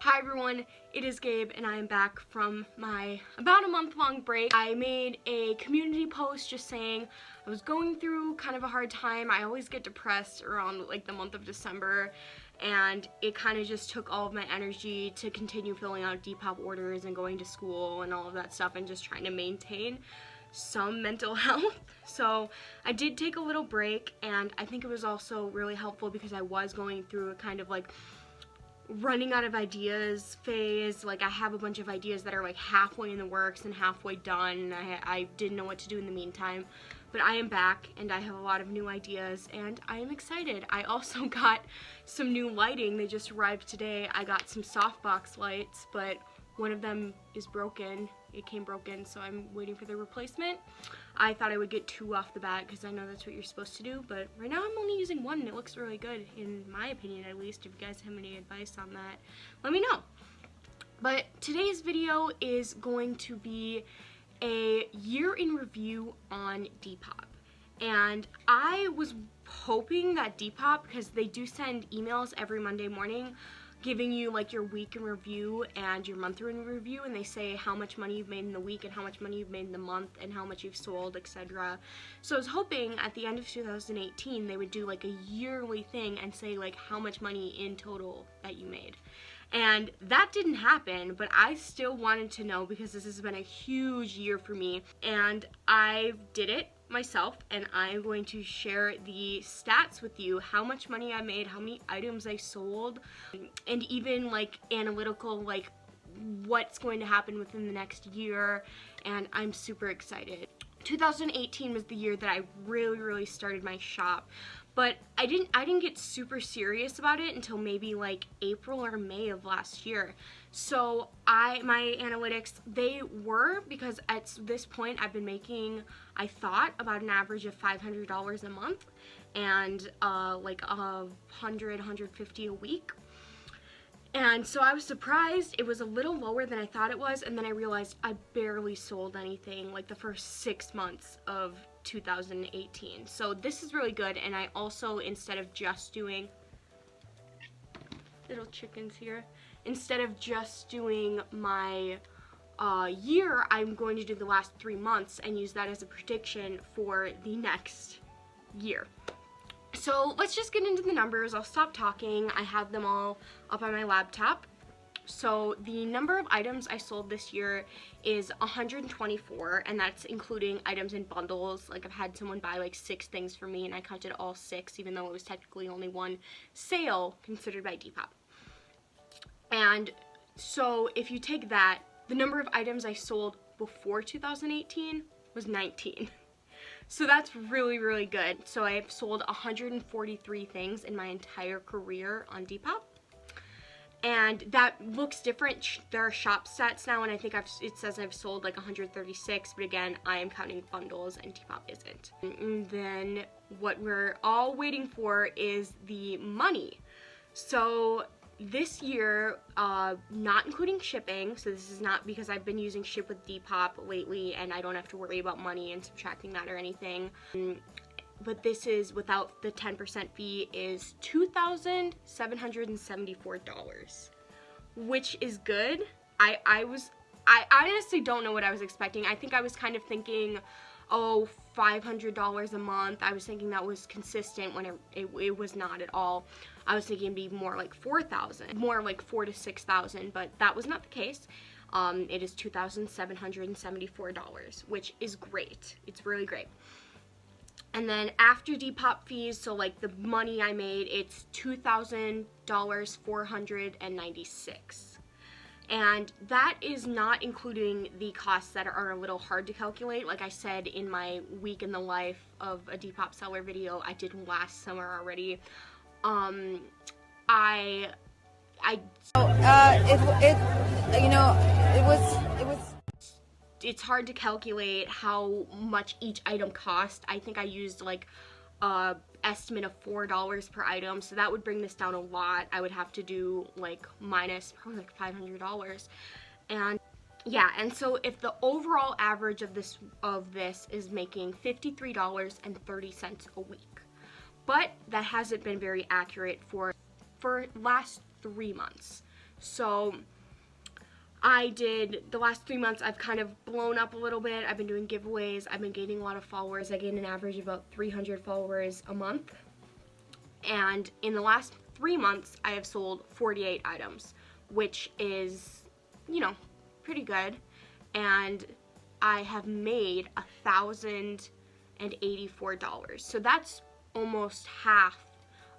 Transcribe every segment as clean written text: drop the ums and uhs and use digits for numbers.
Hi everyone, it is Gabe and I am back from my about a month-long break. I made a community post just saying I was going through kind of a hard time. I always get depressed around like the month of December, and it kind of just took all of my energy to continue filling out Depop orders and going to school and all of that stuff and just trying to maintain some mental health. So I did take a little break, and I think it was also really helpful because I was going through a kind of like running out of ideas phase. Like I have a bunch of ideas that are like halfway in the works and halfway done. I didn't know what to do in the meantime, but I am back and I have a lot of new ideas and I am excited. I also got some new lighting. They just arrived today. I got some softbox lights, but one of them is broken. It came broken, so I'm waiting for the replacement. I thought I would get two off the bat because I know that's what you're supposed to do, but right now I'm only using one and it looks really good, in my opinion at least. If you guys have any advice on that, let me know. But today's video is going to be a year in review on Depop. And I was hoping that Depop, because they do send emails every Monday morning, giving you like your week in review and your month in review, and they say how much money you've made in the week and how much money you've made in the month and how much you've sold, etc. So I was hoping at the end of 2018 they would do like a yearly thing and say like how much money in total that you made. And that didn't happen, but I still wanted to know because this has been a huge year for me, and I did it myself, and I'm going to share the stats with you, how much money I made, how many items I sold, and even like analytical, like what's going to happen within the next year, and I'm super excited. 2018 was the year that I really started my shop, but I didn't get super serious about it until maybe like April or May of last year. So my analytics, they were, because at this point I've been making, I thought, about an average of $500 a month and like $150 a week. And so I was surprised. It was a little lower than I thought it was, and then I realized I barely sold anything like the first 6 months of 2018. So this is really good, and I also, instead of just doing little chickens here, instead of just doing my year, I'm going to do the last 3 months and use that as a prediction for the next year. So let's just get into the numbers. I'll stop talking. I have them all up on my laptop. So the number of items I sold this year is 124, and that's including items in bundles. Like I've had someone buy like 6 things for me and I counted all 6, even though it was technically only one sale considered by Depop. And so if you take that, the number of items I sold before 2018 was 19. So that's really good. So I've sold 143 things in my entire career on Depop. And that looks different. There are shop stats now, and I think it says I've sold like 136, but again, I am counting bundles and Depop isn't. And then what we're all waiting for is the money. So this year, not including shipping, so this is not because I've been using Ship with Depop lately and I don't have to worry about money and subtracting that or anything, but this is without the 10% fee, is $2,774, which is good. I honestly don't know what I was expecting. I think I was kind of thinking, oh, $500 a month. I was thinking that was consistent when it was not at all. I was thinking it'd be more like 4,000, more like 4,000 to 6,000, but that was not the case. It is $2,774, which is great. It's really great. And then after Depop fees, so like the money I made, it's $2,496. And that is not including the costs that are a little hard to calculate. Like I said in my week in the life of a Depop seller video I did last summer already, it's hard to calculate how much each item cost. I think I used like estimate of $4 per item, so that would bring this down a lot. I would have to do like minus probably like $500, and yeah, and so if the overall average of this is making $53.30 a week, but that hasn't been very accurate for last 3 months. So I did, the last 3 months, I've kind of blown up a little bit. I've been doing giveaways. I've been gaining a lot of followers. I gain an average of about 300 followers a month. And in the last 3 months, I have sold 48 items, which is, you know, pretty good. And I have made $1,084. So that's almost half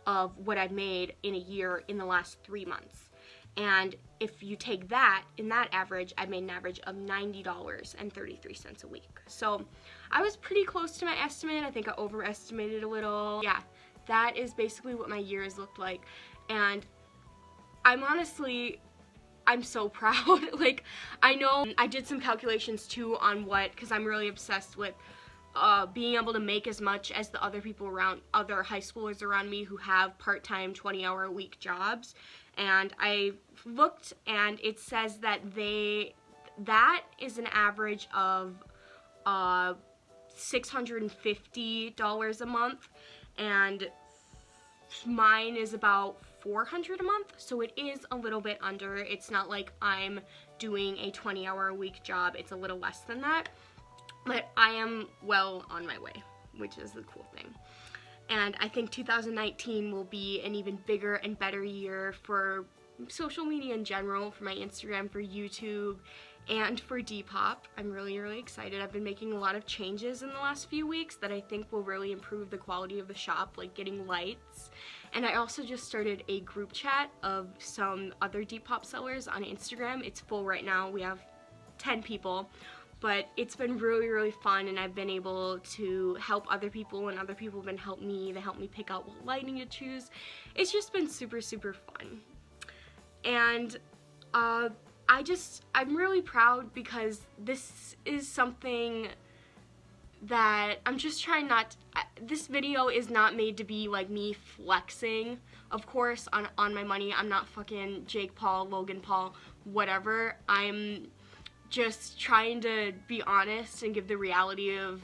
of what I've made in a year in the last 3 months. And if you take that, in that average, I made an average of $90.33 a week. So I was pretty close to my estimate. I think I overestimated a little. Yeah, that is basically what my year has looked like. And I'm so proud. Like, I know I did some calculations too on because I'm really obsessed with being able to make as much as the other people around, other high schoolers around me who have part-time 20-hour-a-week jobs. And I looked, and it says that that is an average of $650 a month, and mine is about $400 a month, so it is a little bit under. It's not like I'm doing a 20-hour-a-week job. It's a little less than that, but I am well on my way, which is the cool thing. And I think 2019 will be an even bigger and better year for social media in general, for my Instagram, for YouTube, and for Depop. I'm really, really excited. I've been making a lot of changes in the last few weeks that I think will really improve the quality of the shop, like getting lights. And I also just started a group chat of some other Depop sellers on Instagram. It's full right now. We have 10 people. But it's been really, really fun, and I've been able to help other people, and other people have been helping me. They help me pick out what lighting to choose. It's just been super, super fun. And I'm really proud because this is something that I'm just trying this video is not made to be like me flexing, of course, on my money. I'm not fucking Jake Paul, Logan Paul, whatever. I'm just trying to be honest and give the reality of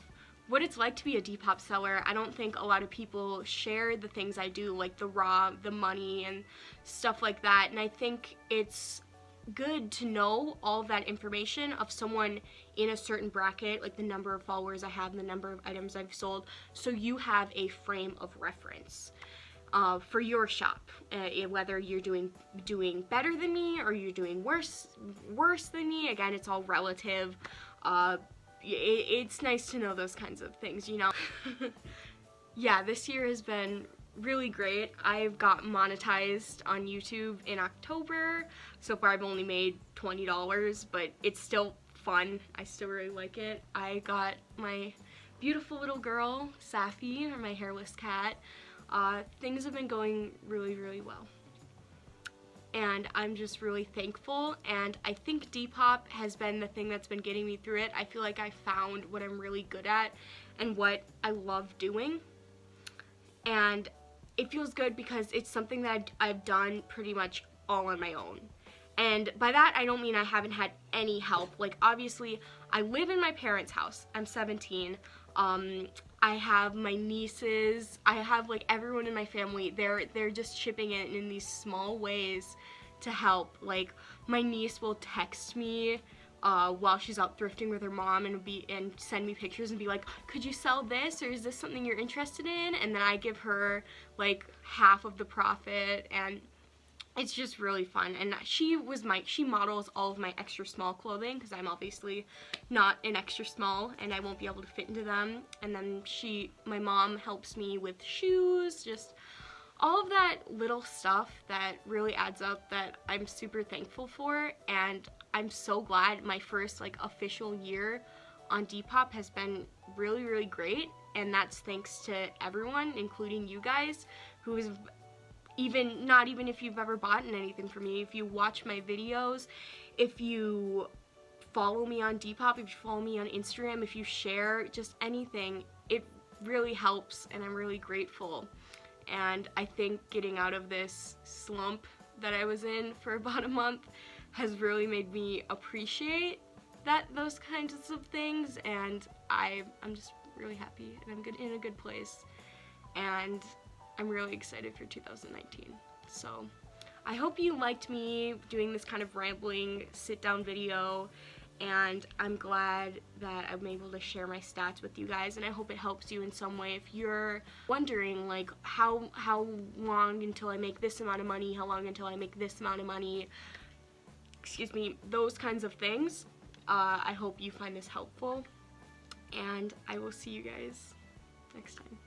what it's like to be a Depop seller. I don't think a lot of people share the things I do, like the money and stuff like that. And I think it's good to know all of that information of someone in a certain bracket, like the number of followers I have and the number of items I've sold, so you have a frame of reference for your shop, whether you're doing better than me or you're doing worse than me. Again, it's all relative. It's nice to know those kinds of things, you know. Yeah, this year has been really great. I've got monetized on YouTube in October. So far I've only made $20, but it's still fun. I still really like it. I got my beautiful little girl, Safi, or my hairless cat. Things have been going really, really well. And I'm just really thankful, and I think Depop has been the thing that's been getting me through it. I feel like I found what I'm really good at and what I love doing. And it feels good because it's something that I've done pretty much all on my own. And by that, I don't mean I haven't had any help. Like, obviously, I live in my parents' house. I'm 17. I have my nieces, I have like everyone in my family, they're just chipping in these small ways to help. Like, my niece will text me while she's out thrifting with her mom and send me pictures and be like, could you sell this, or is this something you're interested in? And then I give her like half of the profit, and it's just really fun. And she models all of my extra small clothing because I'm obviously not an extra small and I won't be able to fit into them. And then my mom helps me with shoes, just all of that little stuff that really adds up that I'm super thankful for. And I'm so glad my first like official year on Depop has been really, really great. And that's thanks to everyone, including you guys, who's not even if you've ever bought anything from me, if you watch my videos, if you follow me on Depop, if you follow me on Instagram, if you share just anything, it really helps, and I'm really grateful. And I think getting out of this slump that I was in for about a month has really made me appreciate those kinds of things, and I'm just really happy, and I'm in a good place, and I'm really excited for 2019. So I hope you liked me doing this kind of rambling sit-down video, and I'm glad that I'm able to share my stats with you guys, and I hope it helps you in some way. If you're wondering, like, how long until I make this amount of money, how long until I make this amount of money, excuse me, those kinds of things, I hope you find this helpful, and I will see you guys next time.